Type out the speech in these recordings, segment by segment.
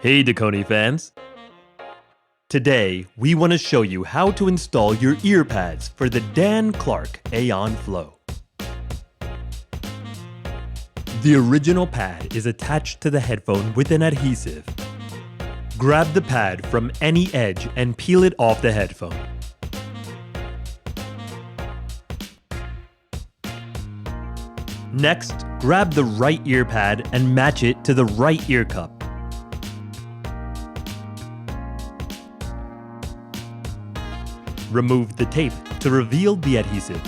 Hey Dekoni fans! Today, we want to show you how to install your Earpads for the Dan Clark Aeon Flow. The original pad is attached to the headphone with an adhesive. Grab the pad from any edge and peel it off the headphone. Next, grab the right ear pad and match it to the right ear cup. Remove the tape to reveal the adhesive.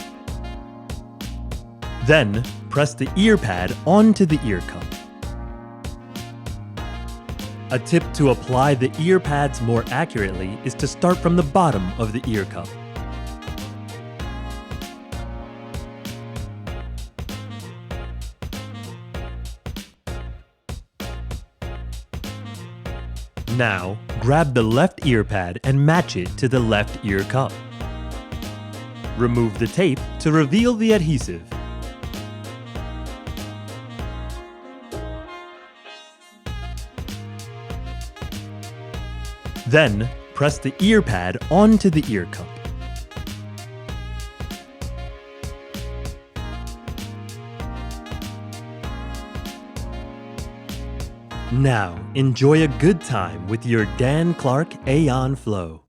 Then, press the ear pad onto the ear cup. A tip to apply the ear pads more accurately is to start from the bottom of the ear cup. Now, grab the left ear pad and match it to the left ear cup. Remove the tape to reveal the adhesive. Then, press the ear pad onto the ear cup. Now, enjoy a good time with your Dan Clark Aeon Flow.